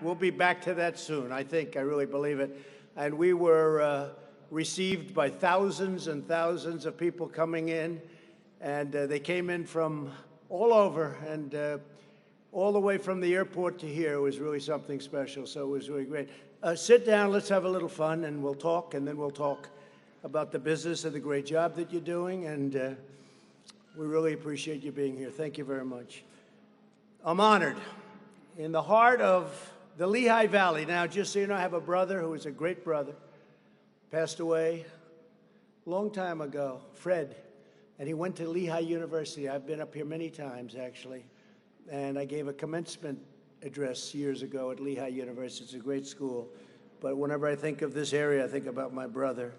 We'll be back to that soon, I think. I really believe it. And we were received by thousands and thousands of people coming in, and they came in from all over, and all the way from the airport to here. It was really something special, so it was really great. Sit down, let's have a little fun, and we'll talk, and then we'll talk about the business and the great job that you're doing, and we really appreciate you being here. Thank you very much. I'm honored. In the heart of the Lehigh Valley. Now, just so you know, I have a brother who is a great brother, passed away a long time ago, Fred, and he went to Lehigh University. I've been up here many times, actually, and I gave a commencement address years ago at Lehigh University. It's a great school, but whenever I think of this area, I think about my brother.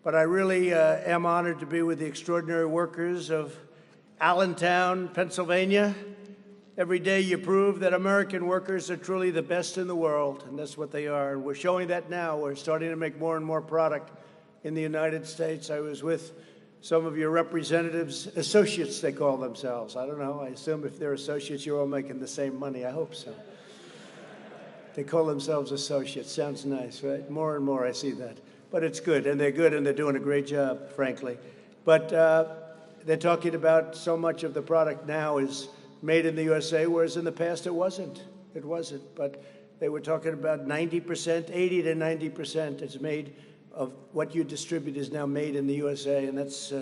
But I really am honored to be with the extraordinary workers of Allentown, Pennsylvania. Every day you prove that American workers are truly the best in the world, and that's what they are. And we're showing that now. We're starting to make more and more product in the United States. I was with some of your representatives, associates they call themselves. I don't know. I assume if they're associates, you're all making the same money. I hope so. They call themselves associates. Sounds nice, right? More and more I see that. But it's good, and they're good, and they're doing a great job, frankly. But they're talking about so much of the product now is made in the USA, whereas in the past it wasn't. It wasn't. But they were talking about 90%, 80 to 90% is made of what you distribute is now made in the USA, and that's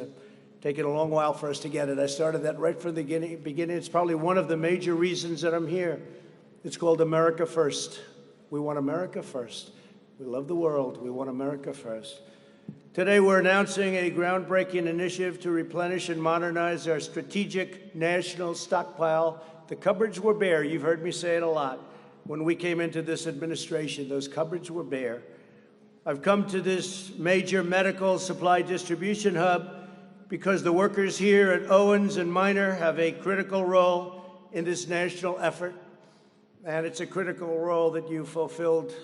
taken a long while for us to get it. I started that right from the beginning. It's probably one of the major reasons that I'm here. It's called America First. We want America first. We love the world. We want America first. Today, we're announcing a groundbreaking initiative to replenish and modernize our strategic national stockpile. The cupboards were bare. You've heard me say it a lot. When we came into this administration, those cupboards were bare. I've come to this major medical supply distribution hub because the workers here at Owens and Minor have a critical role in this national effort, and it's a critical role that you fulfilled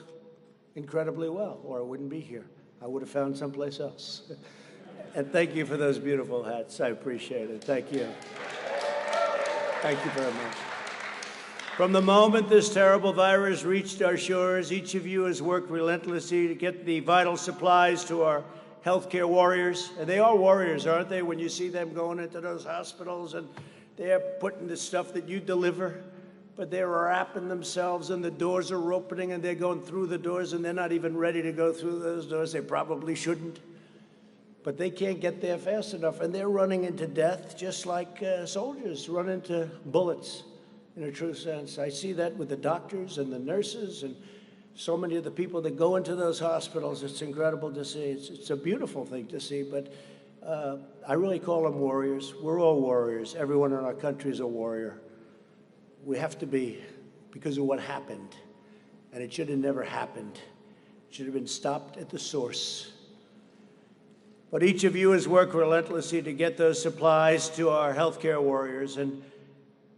incredibly well, or I wouldn't be here. I would have found someplace else. And thank you for those beautiful hats. I appreciate it. Thank you. Thank you very much. From the moment this terrible virus reached our shores, each of you has worked relentlessly to get the vital supplies to our healthcare warriors. And they are warriors, aren't they, when you see them going into those hospitals and they're putting the stuff that you deliver, but they're wrapping themselves and the doors are opening and they're going through the doors and they're not even ready to go through those doors. They probably shouldn't, but they can't get there fast enough, and they're running into death just like soldiers run into bullets in a true sense. I see that with the doctors and the nurses and so many of the people that go into those hospitals. It's incredible to see. It's a beautiful thing to see, but I really call them warriors. We're all warriors. Everyone in our country is a warrior. We have to be, because of what happened, and it should have never happened. It should have been stopped at the source. But each of you has worked relentlessly to get those supplies to our healthcare warriors, and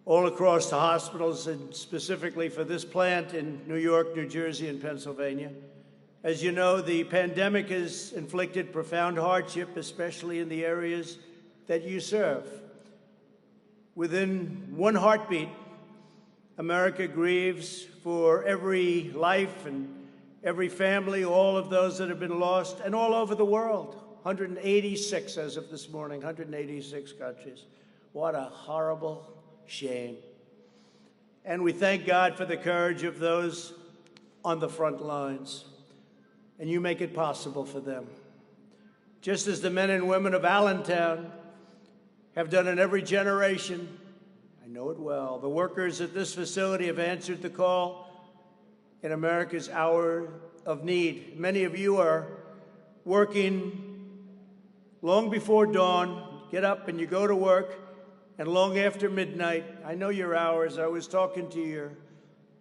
all across the hospitals, and specifically for this plant in New York, New Jersey, and Pennsylvania. As you know, the pandemic has inflicted profound hardship, especially in the areas that you serve. Within one heartbeat, America grieves for every life and every family, all of those that have been lost, and all over the world. 186 as of this morning, 186 countries. What a horrible shame. And we thank God for the courage of those on the front lines. And you make it possible for them. Just as the men and women of Allentown have done in every generation, I know it well. The workers at this facility have answered the call in America's hour of need. Many of you are working long before dawn, get up and you go to work, and long after midnight. I know your hours. I was talking to your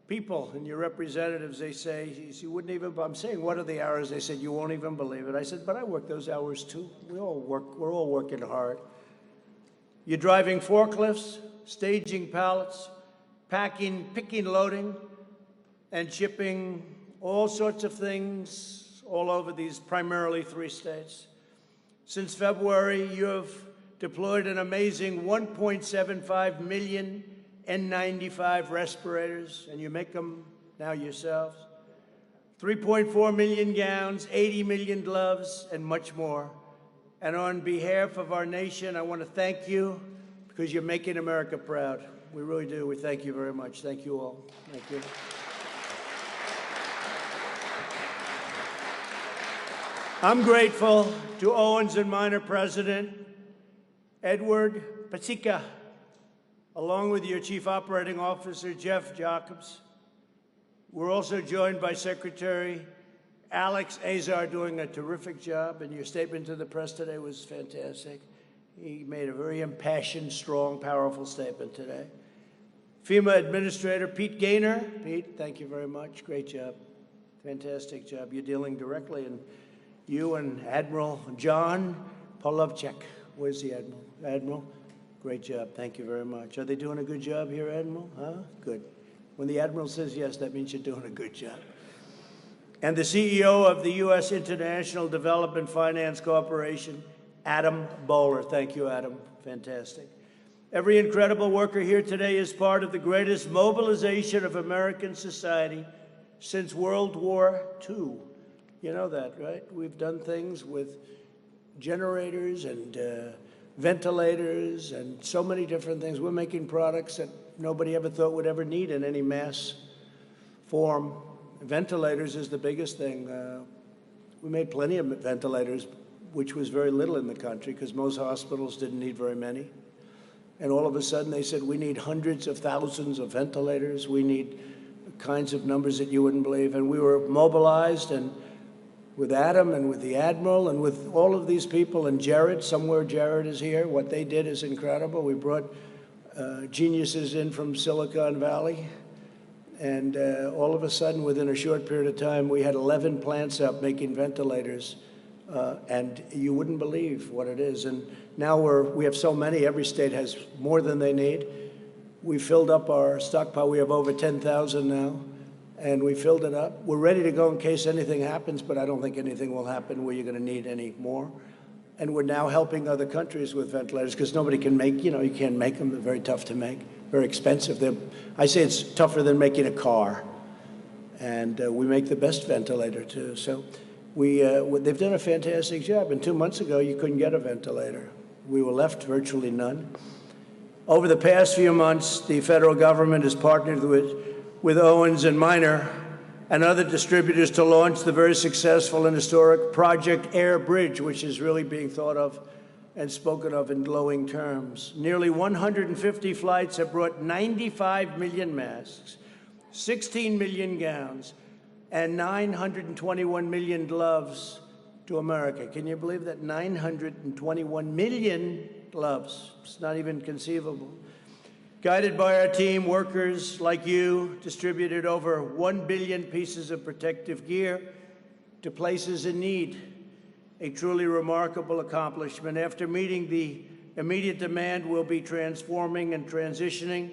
people and your representatives. They say, you wouldn't even, I'm saying, what are the hours? They said, you won't even believe it. I said, but I work those hours too. We all work, we're all working hard. You're driving forklifts, staging pallets, packing, picking, loading, and shipping all sorts of things all over these primarily 3 states. Since February, you have deployed an amazing 1.75 million N95 respirators, and you make them now yourselves, 3.4 million gowns, 80 million gloves, and much more. And on behalf of our nation, I want to thank you because you're making America proud. We really do. We thank you very much. Thank you all. Thank you. I'm grateful to Owens & Minor President Edward Pasica, along with your Chief Operating Officer, Jeff Jacobs. We're also joined by Secretary Alex Azar, doing a terrific job, and your statement to the press today was fantastic. He made a very impassioned, strong, powerful statement today. FEMA Administrator Pete Gaynor. Pete, thank you very much. Great job. Fantastic job. You're dealing directly, and you and Admiral John Polovchek. Where's the Admiral? Admiral, great job. Thank you very much. Are they doing a good job here, Admiral? Huh? Good. When the Admiral says yes, that means you're doing a good job. And the CEO of the U.S. International Development Finance Corporation, Adam Bowler. Thank you, Adam. Fantastic. Every incredible worker here today is part of the greatest mobilization of American society since World War II. You know that, right? We've done things with generators and ventilators and so many different things. We're making products that nobody ever thought would ever need in any mass form. Ventilators is the biggest thing. We made plenty of ventilators, which was very little in the country because most hospitals didn't need very many. And all of a sudden they said, we need hundreds of thousands of ventilators. We need kinds of numbers that you wouldn't believe. And we were mobilized, and with Adam and with the Admiral and with all of these people, and Jared, somewhere Jared is here. What they did is incredible. We brought geniuses in from Silicon Valley, and all of a sudden, within a short period of time, we had 11 plants up making ventilators, and you wouldn't believe what it is. And now we have so many. Every state has more than they need. We filled up our stockpile. We have over 10,000 now. And we filled it up. We're ready to go in case anything happens, but I don't think anything will happen where you're going to need any more. And we're now helping other countries with ventilators because nobody can make, you can't make them. They're very tough to make, very expensive. I say it's tougher than making a car. And we make the best ventilator, too. So they've done a fantastic job. And 2 months ago, you couldn't get a ventilator. We were left virtually none. Over the past few months, the federal government has partnered with Owens & Minor and other distributors to launch the very successful and historic Project Air Bridge, which is really being thought of and spoken of in glowing terms. Nearly 150 flights have brought 95 million masks, 16 million gowns, and 921 million gloves to America. Can you believe that? 921 million gloves. It's not even conceivable. Guided by our team, workers like you distributed over 1 billion pieces of protective gear to places in need, a truly remarkable accomplishment. After meeting the immediate demand, we'll be transforming and transitioning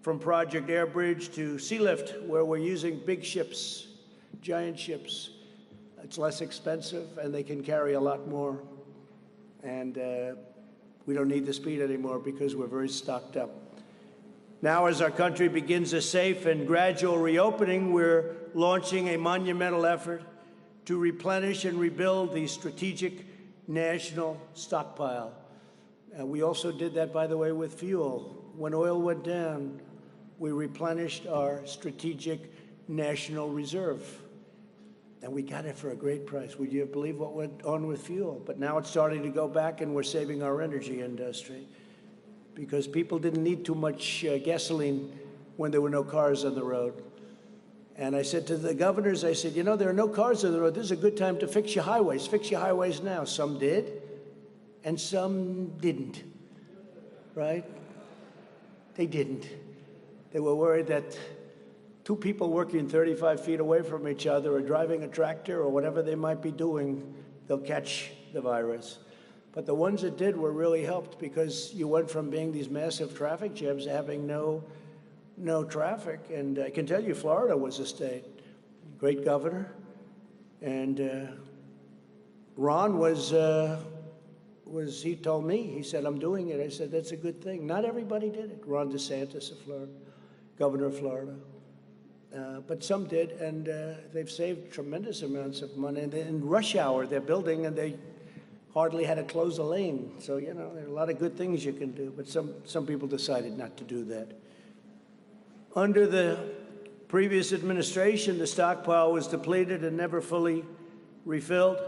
from Project Air Bridge to Sea Lift, where we're using big ships, giant ships. It's less expensive, and they can carry a lot more. And we don't need the speed anymore because we're very stocked up. Now, as our country begins a safe and gradual reopening, we're launching a monumental effort to replenish and rebuild the strategic national stockpile. We also did that, by the way, with fuel. When oil went down, we replenished our strategic national reserve. And we got it for a great price. Would you believe what went on with fuel? But now it's starting to go back, and we're saving our energy industry, because people didn't need too much gasoline when there were no cars on the road. And I said to the governors, I said, there are no cars on the road. This is a good time to fix your highways. Fix your highways now. Some did, and some didn't, right? They didn't. They were worried that two people working 35 feet away from each other or driving a tractor or whatever they might be doing, they'll catch the virus. But the ones that did were really helped, because you went from being these massive traffic jams to having no traffic. And I can tell you, Florida was a state. Great governor. And Ron was he told me, he said, I'm doing it. I said, that's a good thing. Not everybody did it. Ron DeSantis of Florida, governor of Florida. But some did, and they've saved tremendous amounts of money. And in rush hour, they're building, and they hardly had to close a lane. So, you know, there are a lot of good things you can do, but some people decided not to do that. Under the previous administration, the stockpile was depleted and never fully refilled.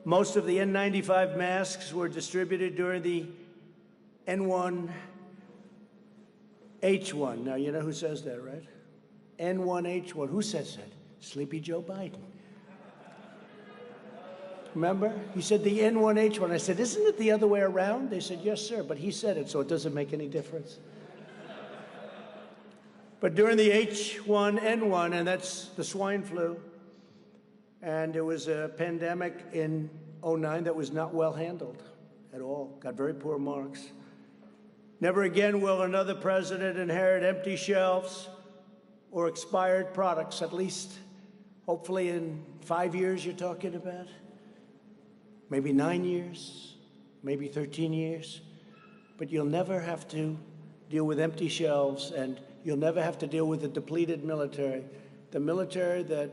Most of the N95 masks were distributed during the N1H1. Now, you know who says that, right? N1H1. Who says that? Sleepy Joe Biden. Remember? He said the N1H1. I said, isn't it the other way around? They said, yes, sir. But he said it, so it doesn't make any difference. But during the H1N1, and that's the swine flu, and there was a pandemic in '09 that was not well handled at all, got very poor marks. Never again will another president inherit empty shelves or expired products, at least hopefully in 5 years you're talking about, maybe 9 years, maybe 13 years. But you'll never have to deal with empty shelves, and you'll never have to deal with a depleted military. The military that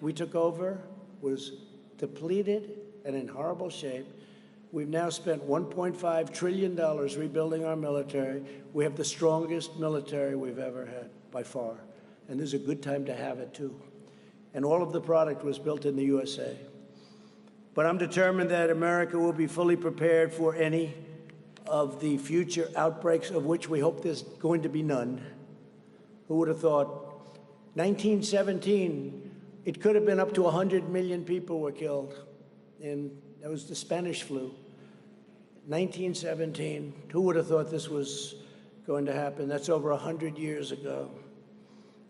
we took over was depleted and in horrible shape. We've now spent $1.5 trillion rebuilding our military. We have the strongest military we've ever had, by far. And this is a good time to have it, too. And all of the product was built in the USA. But I'm determined that America will be fully prepared for any of the future outbreaks, of which we hope there's going to be none. Who would have thought? 1917, it could have been up to 100 million people were killed. And that was the Spanish flu. 1917, who would have thought this was going to happen? That's over 100 years ago.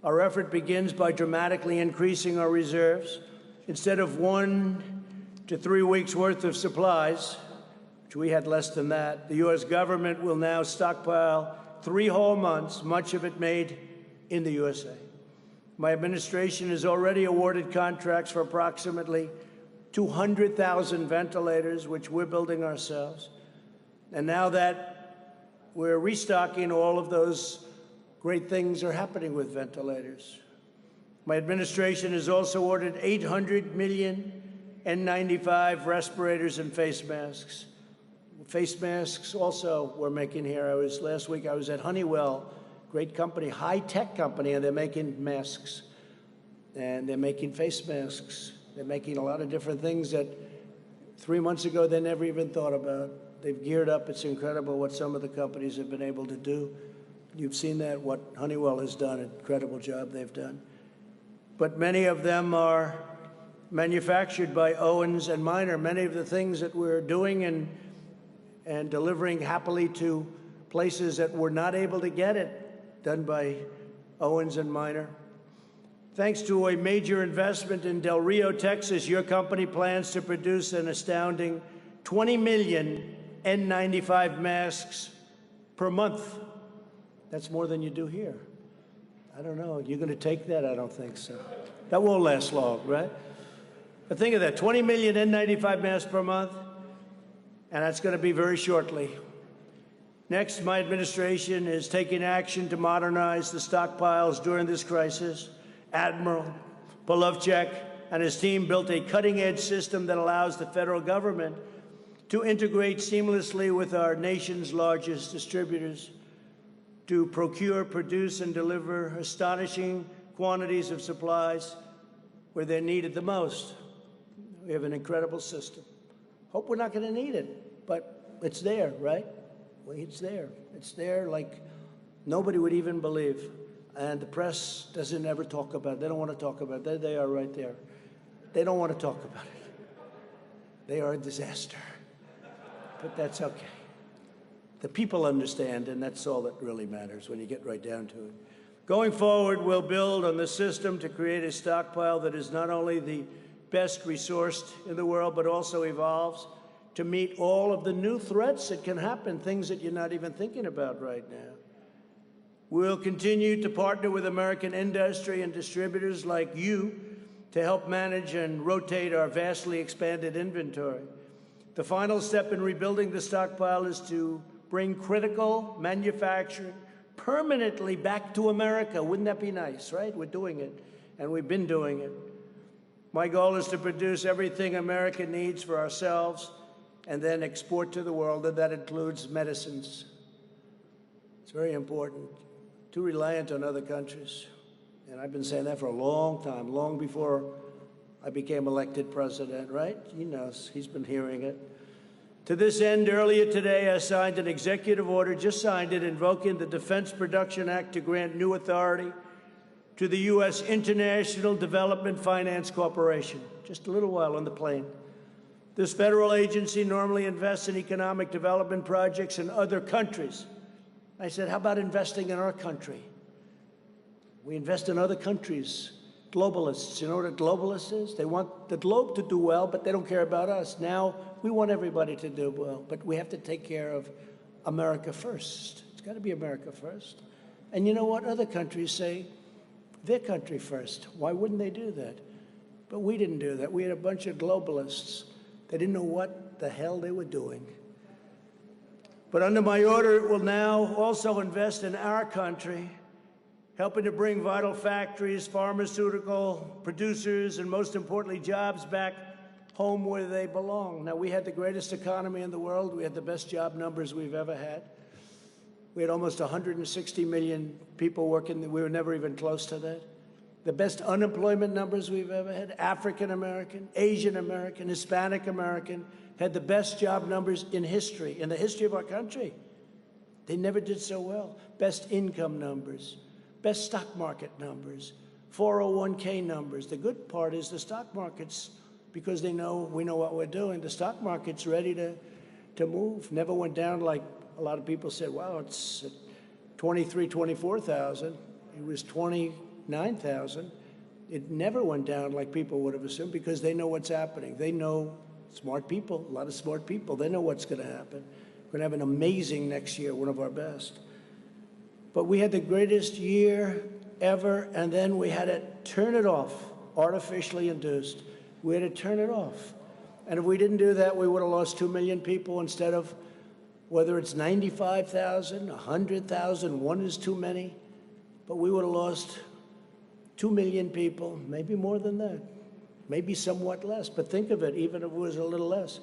Our effort begins by dramatically increasing our reserves. Instead of 1 to 3 weeks worth of supplies, which we had less than that, the U.S. government will now stockpile 3 whole months, much of it made in the USA. My administration has already awarded contracts for approximately 200,000 ventilators, which we're building ourselves. And now that we're restocking, all of those great things are happening with ventilators. My administration has also ordered 800 million N95 respirators and face masks. Face masks also we're making here. Last week I was at Honeywell, great company, high-tech company, and they're making masks. And they're making face masks. They're making a lot of different things that 3 months ago they never even thought about. They've geared up. It's incredible what some of the companies have been able to do. You've seen that, what Honeywell has done, an incredible job they've done. But many of them are manufactured by Owens and Minor. Many of the things that we're doing and delivering happily to places that were not able to get it, done by Owens and Minor. Thanks to a major investment in Del Rio, Texas, your company plans to produce an astounding 20 million N95 masks per month. That's more than you do here. I don't know. You're going to take that? I don't think so. That won't last long, right? But think of that, 20 million N95 masks per month, and that's going to be very shortly. Next, my administration is taking action to modernize the stockpiles during this crisis. Admiral Polovchek and his team built a cutting-edge system that allows the federal government to integrate seamlessly with our nation's largest distributors to procure, produce, and deliver astonishing quantities of supplies where they're needed the most. We have an incredible system. Hope we're not going to need it, but it's there, right? Well, it's there. It's there like nobody would even believe. And the press doesn't ever talk about it. They don't want to talk about it. There they are right there. They don't want to talk about it. They are a disaster. But that's okay. The people understand, and that's all that really matters when you get right down to it. Going forward, we'll build on the system to create a stockpile that is not only the best resourced in the world, but also evolves to meet all of the new threats that can happen, things that you're not even thinking about right now. We'll continue to partner with American industry and distributors like you to help manage and rotate our vastly expanded inventory. The final step in rebuilding the stockpile is to bring critical manufacturing permanently back to America. Wouldn't that be nice, right? We're doing it, and we've been doing it. My goal is to produce everything America needs for ourselves and then export to the world, and that includes medicines. It's very important. Too reliant on other countries. And I've been saying that for a long time, long before I became elected president, right? He knows. He's been hearing it. To this end, earlier today, I signed an executive order, just signed it, invoking the Defense Production Act to grant new authority to the U.S. International Development Finance Corporation, just a little while on the plane. This federal agency normally invests in economic development projects in other countries. I said, how about investing in our country? We invest in other countries. Globalists, you know what a globalist is? They want the globe to do well, but they don't care about us. Now, we want everybody to do well, but we have to take care of America first. It's got to be America first. And you know what? Other countries say their country first. Why wouldn't they do that? But we didn't do that. We had a bunch of globalists. They didn't know what the hell they were doing. But under my order, it will now also invest in our country, helping to bring vital factories, pharmaceutical producers, and most importantly, jobs back home where they belong. Now, we had the greatest economy in the world. We had the best job numbers we've ever had. We had almost 160 million people working. We were never even close to that. The best unemployment numbers we've ever had. African American, Asian American, Hispanic American had the best job numbers in history, in the history of our country. They never did so well. Best income numbers, best stock market numbers, 401k numbers. The good part is the stock markets, because we know what we're doing. The stock market's ready to move. Never went down like a lot of people said, wow, it's at 23, 24,000. It was 29,000. It never went down like people would have assumed, because they know what's happening. They know, smart people, a lot of smart people, they know what's going to happen. We're going to have an amazing next year, one of our best. But we had the greatest year ever, and then we had to turn it off, artificially induced. We had to turn it off. And if we didn't do that, we would have lost 2 million people instead of, whether it's 95,000, 100,000, one is too many, but we would have lost 2 million people, maybe more than that, maybe somewhat less. But think of it, even if it was a little less,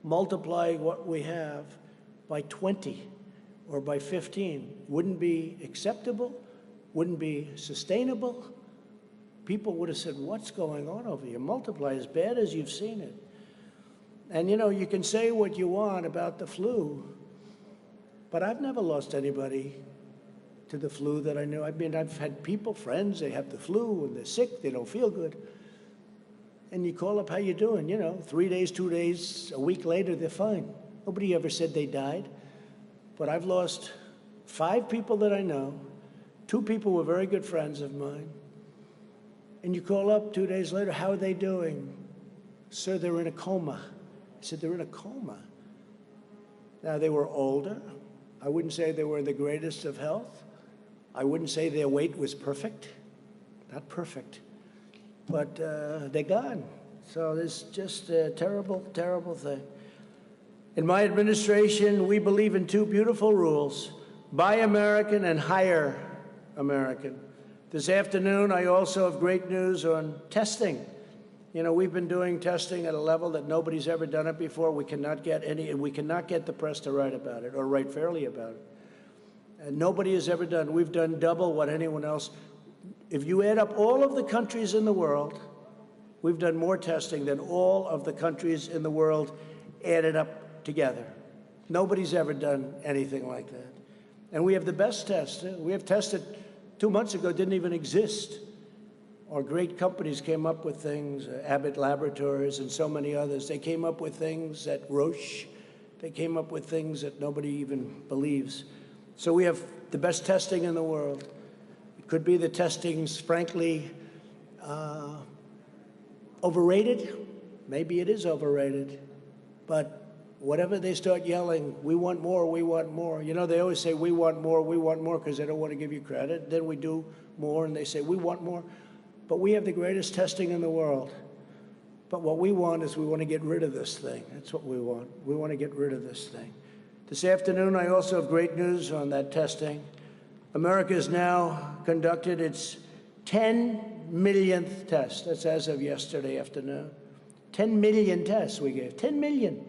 multiply what we have by 20 or by 15. Wouldn't be acceptable, wouldn't be sustainable. People would have said, what's going on over here? Multiply as bad as you've seen it. And you know, you can say what you want about the flu, but I've never lost anybody to the flu that I knew. I mean, I've had people, friends, they have the flu and they're sick, they don't feel good. And you call up, how you doing? You know, 3 days, 2 days, a week later, they're fine. Nobody ever said they died. But I've lost 5 people that I know. 2 people were very good friends of mine. And you call up 2 days later, how are they doing? Sir, they're in a coma. I said, they're in a coma. Now, they were older. I wouldn't say they were in the greatest of health. I wouldn't say their weight was perfect. Not perfect. But they're gone. So it's just a terrible, terrible thing. In my administration, we believe in 2 beautiful rules: buy American and hire American. This afternoon, I also have great news on testing. You know, we've been doing testing at a level that nobody's ever done it before. We cannot get the press to write about it or write fairly about it. And nobody has ever done. We've done double what anyone else. If you add up all of the countries in the world, we've done more testing than all of the countries in the world added up together. Nobody's ever done anything like that. And we have the best tests. We have tests that 2 months ago didn't even exist. Our great companies came up with things, Abbott Laboratories and so many others. They came up with things at Roche. They came up with things that nobody even believes. So we have the best testing in the world. It could be the testing's, frankly, overrated. Maybe it is overrated. But whatever they start yelling, we want more, we want more. You know, they always say, we want more, because they don't want to give you credit. Then we do more, and they say, we want more. But we have the greatest testing in the world. But what we want is we want to get rid of this thing. That's what we want. We want to get rid of this thing. This afternoon, I also have great news on that testing. America has now conducted its 10 millionth test. That's as of yesterday afternoon. 10 million tests we gave, 10 million.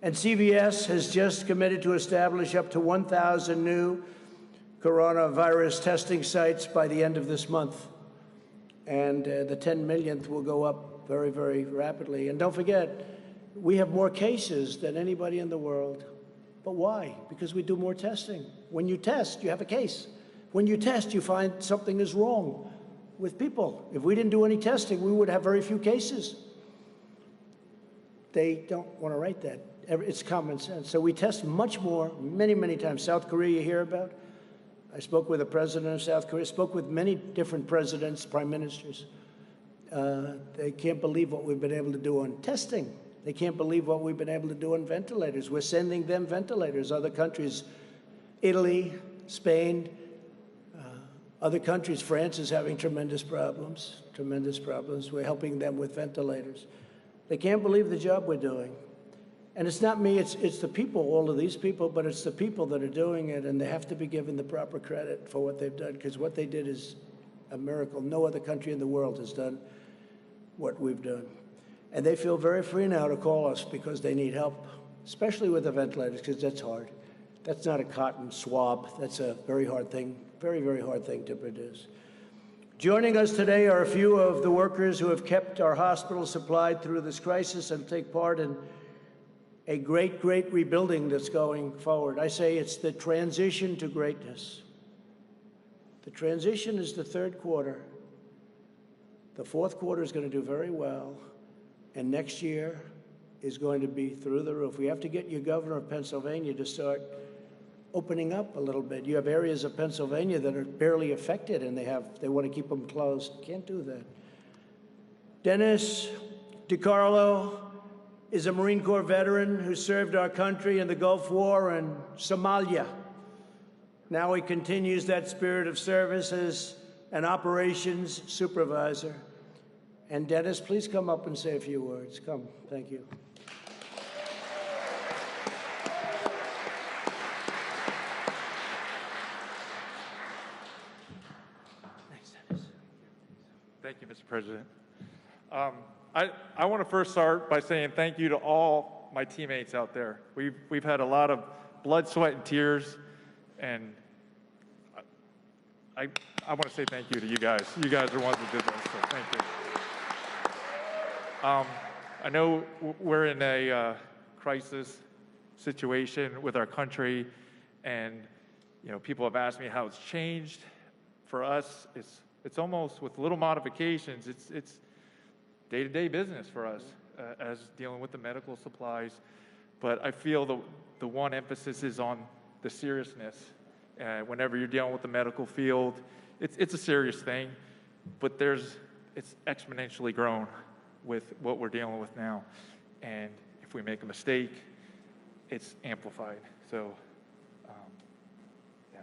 And CVS has just committed to establish up to 1,000 new coronavirus testing sites by the end of this month. And the 10 millionth will go up very, very rapidly. And don't forget, we have more cases than anybody in the world. But why? Because we do more testing. When you test, you have a case. When you test, you find something is wrong with people. If we didn't do any testing, we would have very few cases. They don't want to write that. It's common sense. So we test much more, many, many times. South Korea, you hear about? I spoke with the president of South Korea, spoke with many different presidents, prime ministers. They can't believe what we've been able to do on testing. They can't believe what we've been able to do on ventilators. We're sending them ventilators. Other countries, Italy, Spain, other countries, France is having tremendous problems. We're helping them with ventilators. They can't believe the job we're doing. And it's not me, it's the people, all of these people, but it's the people that are doing it, and they have to be given the proper credit for what they've done, because what they did is a miracle. No other country in the world has done what we've done. And they feel very free now to call us because they need help, especially with the ventilators, because that's hard. That's not a cotton swab. That's a very hard thing, very, very hard thing to produce. Joining us today are a few of the workers who have kept our hospitals supplied through this crisis and take part in a great, great rebuilding that's going forward. I say it's the transition to greatness. The transition is the third quarter. The fourth quarter is going to do very well, and next year is going to be through the roof. We have to get your governor of Pennsylvania to start opening up a little bit. You have areas of Pennsylvania that are barely affected, and they want to keep them closed. Can't do that. Dennis DiCarlo is a Marine Corps veteran who served our country in the Gulf War and Somalia. Now he continues that spirit of service as an operations supervisor. And Dennis, please come up and say a few words. Come, thank you. Thanks, Dennis. Thank you, Mr. President. I want to first start by saying thank you to all my teammates out there. We've had a lot of blood, sweat, and tears, and I want to say thank you to you guys. You guys are the ones who did this, so thank you. I know we're in a crisis situation with our country, and people have asked me how it's changed. For us, it's almost with little modifications. It's day-to-day business for us as dealing with the medical supplies. But I feel the one emphasis is on the seriousness. Whenever you're dealing with the medical field, it's a serious thing, but it's exponentially grown with what we're dealing with now. And if we make a mistake, it's amplified. So, yeah.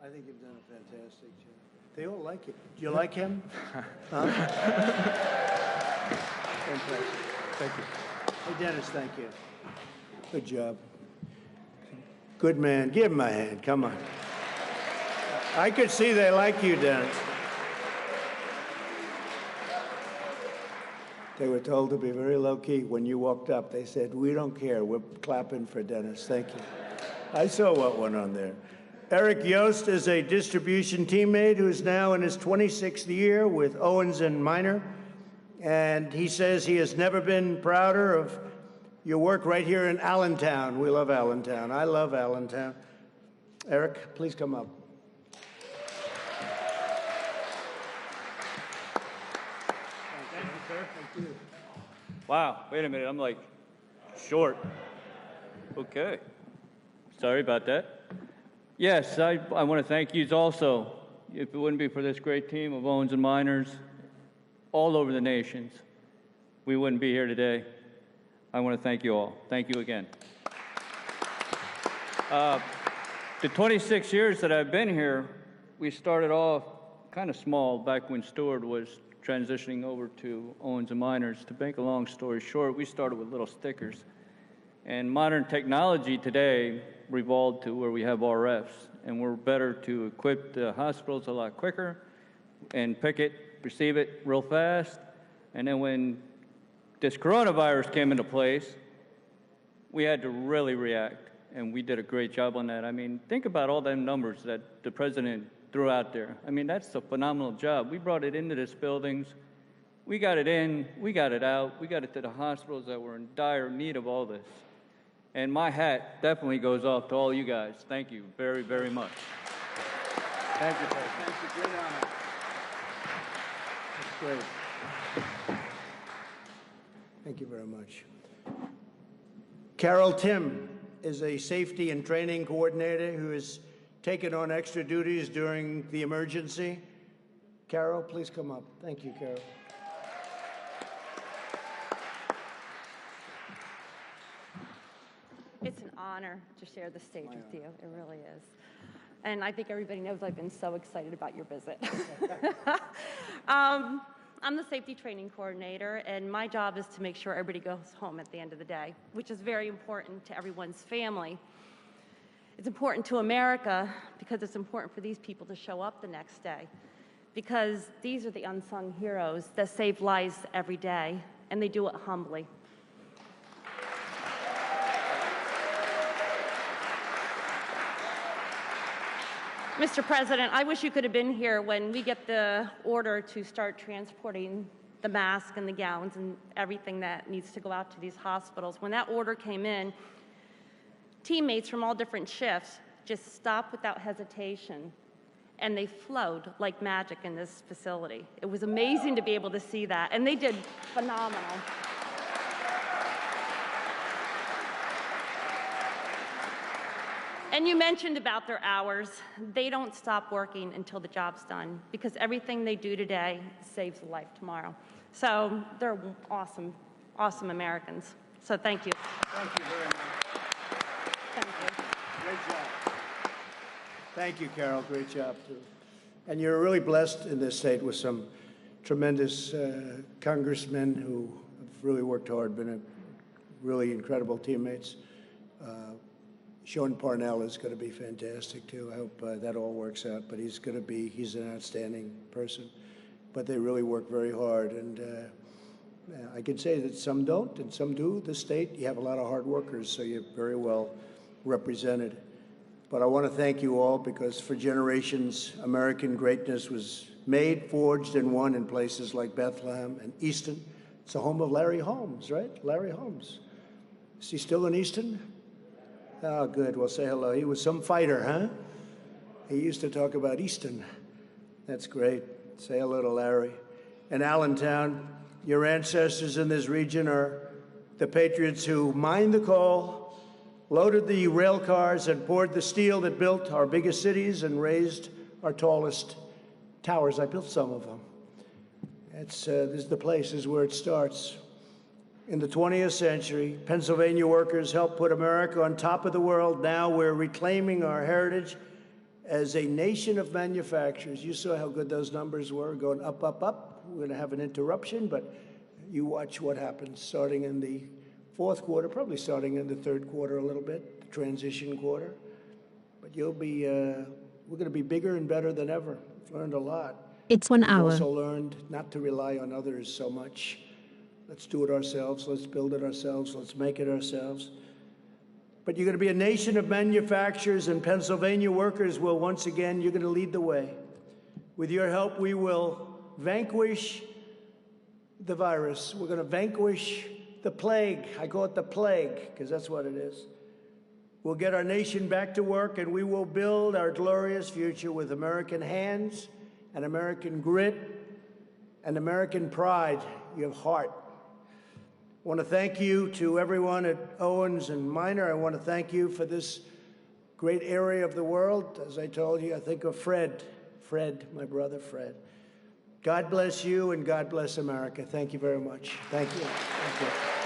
I think you've done a fantastic job. They all like it. Do you like him? Huh? Fantastic. Thank you. Hey, Dennis, thank you. Good job. Good man. Give him a hand. Come on. I could see they like you, Dennis. They were told to be very low-key. When you walked up, they said, "We don't care. We're clapping for Dennis." Thank you. I saw what went on there. Eric Yost is a distribution teammate who's now in his 26th year with Owens & Minor. And he says he has never been prouder of your work right here in Allentown. We love Allentown. I love Allentown. Eric, please come up. Thank you, sir. Thank you. Wow, wait a minute, I'm like short. Okay, sorry about that. Yes, I want to thank you also. If it wouldn't be for this great team of Owens and Miners all over the nations, we wouldn't be here today. I want to thank you all. Thank you again. The 26 years that I've been here, we started off kind of small back when Stewart was transitioning over to Owens & Miners. To make a long story short, we started with little stickers. And modern technology today revolved to where we have RFs, and we're better to equip the hospitals a lot quicker and pick it, receive it real fast. And then when this coronavirus came into place, we had to really react, and we did a great job on that. I mean, think about all them numbers that the president threw out there. I mean, that's a phenomenal job. We brought it into this buildings. We got it in, we got it out, we got it to the hospitals that were in dire need of all this. And my hat definitely goes off to all you guys. Thank you very, very much. Thank you, President. Thank you. Great honor. That's great. Thank you very much. Carol Tim is a safety and training coordinator who has taken on extra duties during the emergency. Carol, please come up. Thank you, Carol. It's an honor to share the stage with you. It really is. And I think everybody knows I've been so excited about your visit. I'm the safety training coordinator, and my job is to make sure everybody goes home at the end of the day, which is very important to everyone's family. It's important to America because it's important for these people to show up the next day, because these are the unsung heroes that save lives every day, and they do it humbly. Mr. President, I wish you could have been here when we get the order to start transporting the masks and the gowns and everything that needs to go out to these hospitals. When that order came in, teammates from all different shifts just stopped without hesitation, and they flowed like magic in this facility. It was amazing to be able to see that, and they did phenomenal. And you mentioned about their hours. They don't stop working until the job's done, because everything they do today saves a life tomorrow. So they're awesome, awesome Americans. So thank you. Thank you very much. Thank you. Great job. Thank you, Carol. Great job, too. And you're really blessed in this state with some tremendous congressmen who have really worked hard, been a really incredible teammates. Sean Parnell is going to be fantastic, too. I hope that all works out. But he's an outstanding person. But they really work very hard. And I can say that some don't and some do. This state, you have a lot of hard workers, so you're very well represented. But I want to thank you all, because for generations, American greatness was made, forged, and won in places like Bethlehem and Easton. It's the home of Larry Holmes, right? Larry Holmes. Is he still in Easton? Oh, good. Well, say hello. He was some fighter, huh? He used to talk about Easton. That's great. Say hello to Larry. And Allentown, your ancestors in this region are the patriots who mined the coal, loaded the rail cars, and poured the steel that built our biggest cities and raised our tallest towers. I built some of them. This is the place, this is where it starts. In the 20th century, Pennsylvania workers helped put America on top of the world. Now we're reclaiming our heritage as a nation of manufacturers. You saw how good those numbers were, going up, up, up. We're going to have an interruption, but you watch what happens starting in the fourth quarter, probably starting in the third quarter a little bit, the transition quarter. But we're going to be bigger and better than ever. We've learned a lot. It's 1 hour. We've also learned not to rely on others so much. Let's do it ourselves. Let's build it ourselves. Let's make it ourselves. But you're going to be a nation of manufacturers, and Pennsylvania workers will once again, you're going to lead the way. With your help, we will vanquish the virus. We're going to vanquish the plague. I call it the plague because that's what it is. We'll get our nation back to work, and we will build our glorious future with American hands and American grit and American pride. You have heart. I want to thank you to everyone at Owens and Minor. I want to thank you for this great area of the world. As I told you, I think of Fred, my brother Fred. God bless you and God bless America. Thank you very much. Thank you. Thank you.